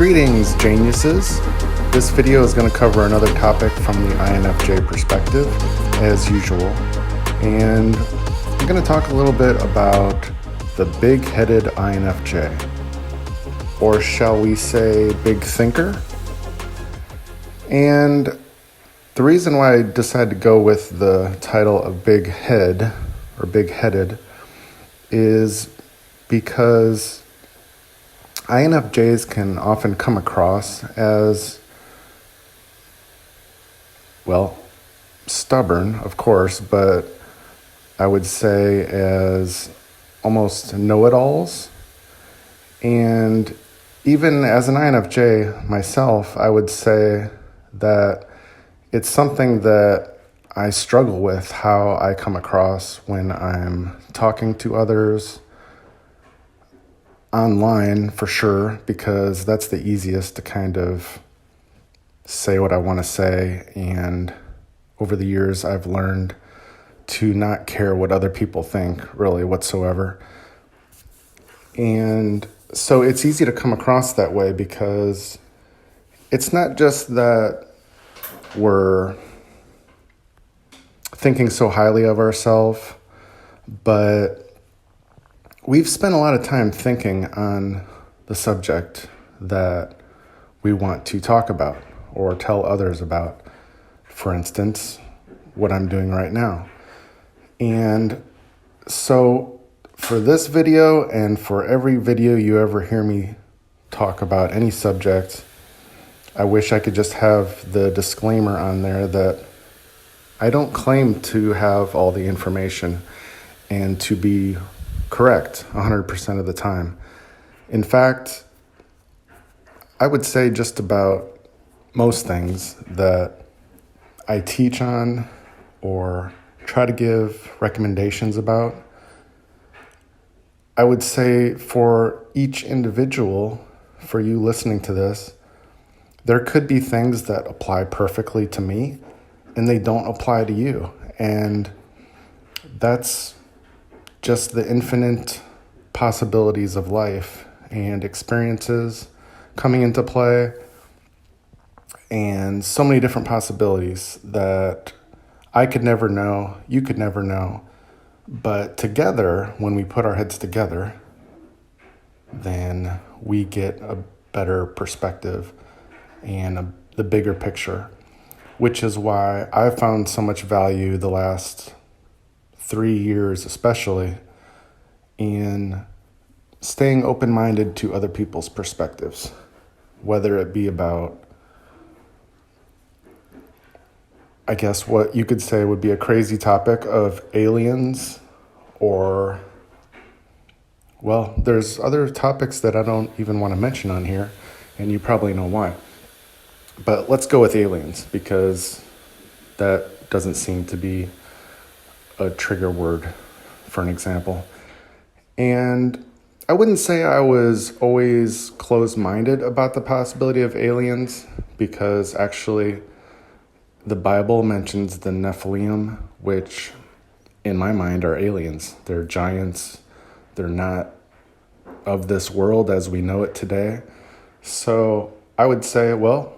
Greetings, geniuses. This video is going to cover another topic from the INFJ perspective, as usual. And I'm going to talk a little bit about the big-headed INFJ, or shall we say big thinker. And the reason why I decided to go with the title of big head or big-headed is because INFJs can often come across as, well, stubborn, of course, but I would say as almost know-it-alls. And even as an INFJ myself, I would say that it's something that I struggle with, how I come across when I'm talking to others online, for sure, because that's the easiest to kind of say what I want to say. And over the years, I've learned to not care what other people think, really, whatsoever. And so it's easy to come across that way because it's not just that we're thinking so highly of ourselves, but we've spent a lot of time thinking on the subject that we want to talk about or tell others about. For instance, what I'm doing right now. And so for this video and for every video you ever hear me talk about any subject, I wish I could just have the disclaimer on there that I don't claim to have all the information and to be correct 100% of the time. In fact, I would say just about most things that I teach on or try to give recommendations about, I would say for each individual, for you listening to this, there could be things that apply perfectly to me and they don't apply to you. And that's just the infinite possibilities of life and experiences coming into play, and so many different possibilities that I could never know, you could never know. But together, when we put our heads together, then we get a better perspective and the bigger picture, which is why I found so much value the last 3 years especially in staying open-minded to other people's perspectives, whether it be about, I guess what you could say would be a crazy topic of aliens, or, well, there's other topics that I don't even want to mention on here, and you probably know why. But let's go with aliens, because that doesn't seem to be a trigger word for an example. And I wouldn't say I was always closed-minded about the possibility of aliens, because actually the Bible mentions the Nephilim, which in my mind are aliens. They're giants. They're not of this world as we know it today. So I would say, well,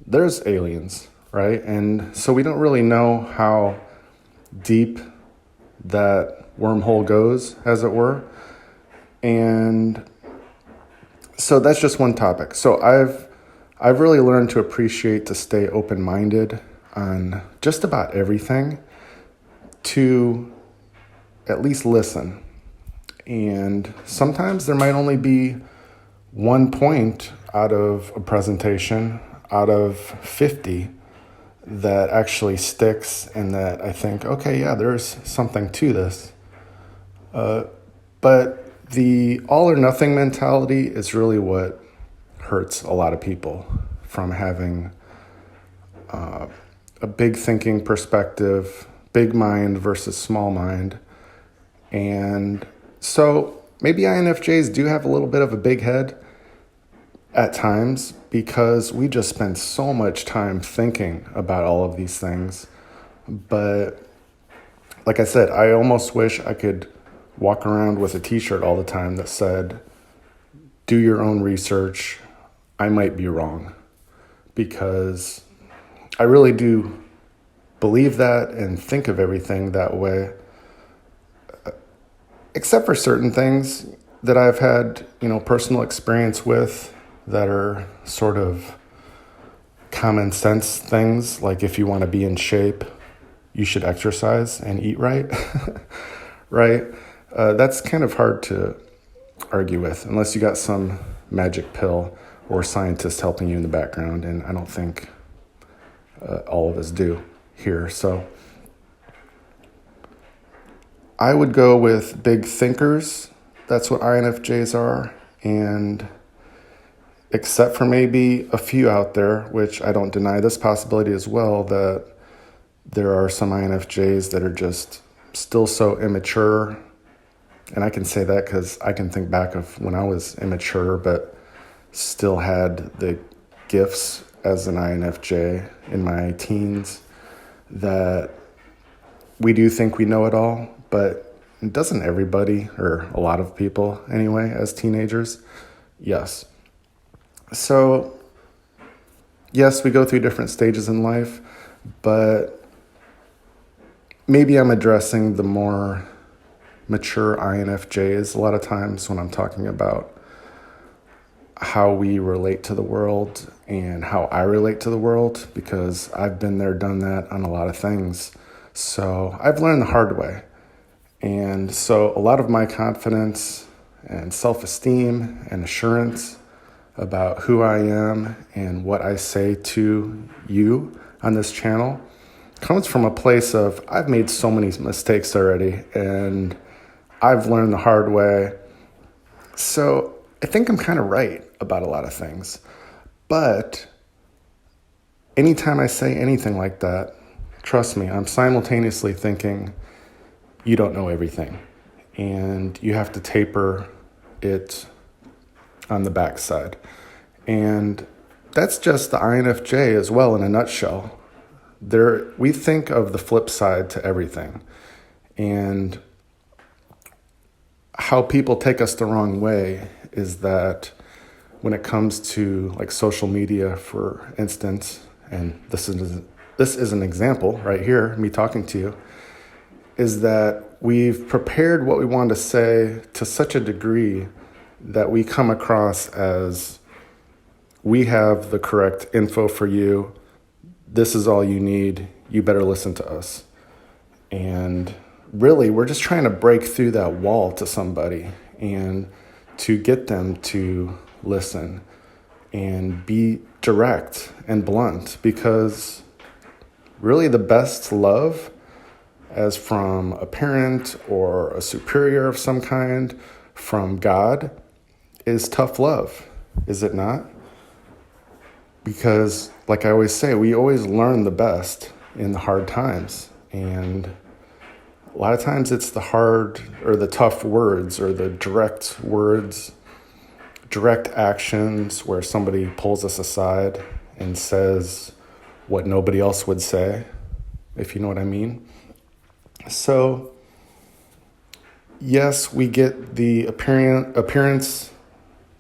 there's aliens, right? And so we don't really know how deep that wormhole goes, as it were. And so that's just one topic. So I've really learned to appreciate, to stay open-minded on just about everything, to at least listen. And sometimes there might only be one point out of a presentation, out of 50, that actually sticks and that I think, okay, yeah, there's something to this. But the all or nothing mentality is really what hurts a lot of people from having a big thinking perspective, big mind versus small mind. And so maybe INFJs do have a little bit of a big head at times, because we just spend so much time thinking about all of these things. But like I said, I almost wish I could walk around with a t-shirt all the time that said, do your own research, I might be wrong, because I really do believe that and think of everything that way, except for certain things that I've had, personal experience with that are sort of common sense things. Like, if you want to be in shape, you should exercise and eat right, right? That's kind of hard to argue with unless you got some magic pill or scientist helping you in the background, and I don't think all of us do here. So I would go with big thinkers. That's what INFJs are. And except for maybe a few out there, which I don't deny this possibility as well, that there are some INFJs that are just still so immature. And I can say that because I can think back of when I was immature, but still had the gifts as an INFJ in my teens, that we do think we know it all, but doesn't everybody, or a lot of people anyway, as teenagers? Yes. So, yes, we go through different stages in life, but maybe I'm addressing the more mature INFJs a lot of times when I'm talking about how we relate to the world and how I relate to the world, because I've been there, done that on a lot of things. So I've learned the hard way. And so a lot of my confidence and self-esteem and assurance about who I am and what I say to you on this channel comes from a place of, I've made so many mistakes already and I've learned the hard way. So I think I'm kind of right about a lot of things. But anytime I say anything like that, trust me, I'm simultaneously thinking, you don't know everything. And you have to taper it on the backside. And that's just the INFJ as well in a nutshell. We think of the flip side to everything. And how people take us the wrong way is that when it comes to like social media, for instance, and this is an example right here, me talking to you, is that we've prepared what we want to say to such a degree that we come across as, we have the correct info for you. This is all you need. You better listen to us. And really, we're just trying to break through that wall to somebody and to get them to listen and be direct and blunt, because really the best love, as from a parent or a superior of some kind, from God, is tough love, is it not? Because, like I always say, we always learn the best in the hard times. And a lot of times it's the hard or the tough words or the direct words, direct actions where somebody pulls us aside and says what nobody else would say, if you know what I mean. So, yes, we get the appearance,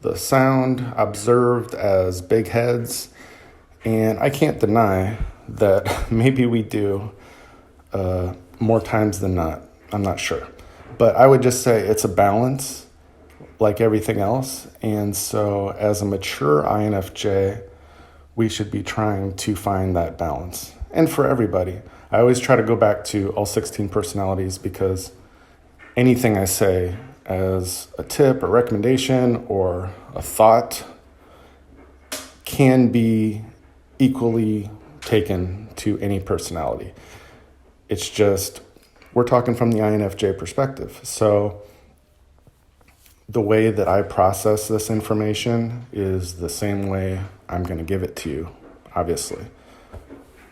the sound observed as big heads, and I can't deny that maybe we do more times than not. I'm not sure. But I would just say it's a balance, like everything else. And so as a mature INFJ, we should be trying to find that balance. And for everybody, I always try to go back to all 16 personalities, because anything I say as a tip or recommendation or a thought can be equally taken to any personality. It's just, we're talking from the INFJ perspective. So the way that I process this information is the same way I'm going to give it to you, obviously.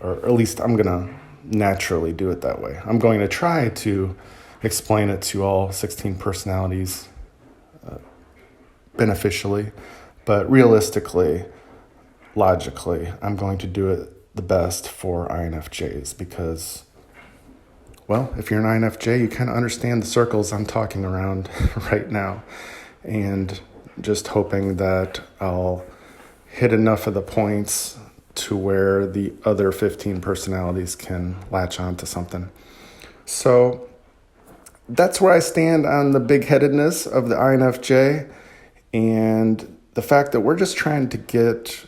Or at least I'm going to naturally do it that way. I'm going to try to explain it to all 16 personalities beneficially, but realistically, logically, I'm going to do it the best for INFJs, because, well, if you're an INFJ, you kind of understand the circles I'm talking around right now, and just hoping that I'll hit enough of the points to where the other 15 personalities can latch on to something. So that's where I stand on the big-headedness of the INFJ and the fact that we're just trying to get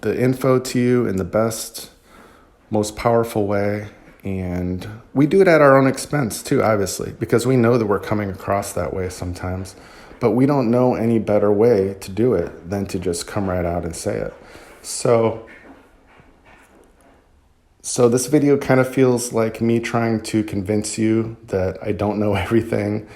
the info to you in the best, most powerful way. And we do it at our own expense too, obviously, because we know that we're coming across that way sometimes, but we don't know any better way to do it than to just come right out and say it. So this video kind of feels like me trying to convince you that I don't know everything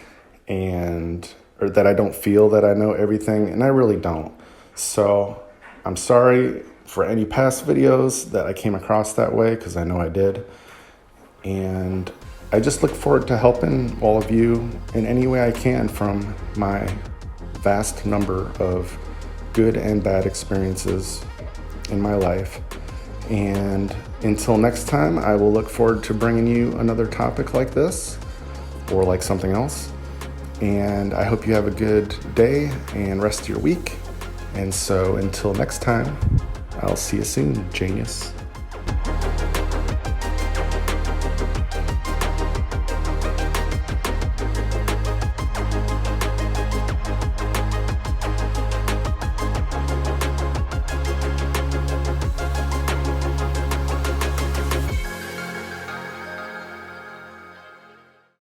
or that I don't feel that I know everything, and I really don't. So I'm sorry for any past videos that I came across that way, because I know I did. And I just look forward to helping all of you in any way I can from my vast number of good and bad experiences in my life. And until next time, I will look forward to bringing you another topic like this or like something else. And I hope you have a good day and rest of your week. And so until next time, I'll see you soon, genius.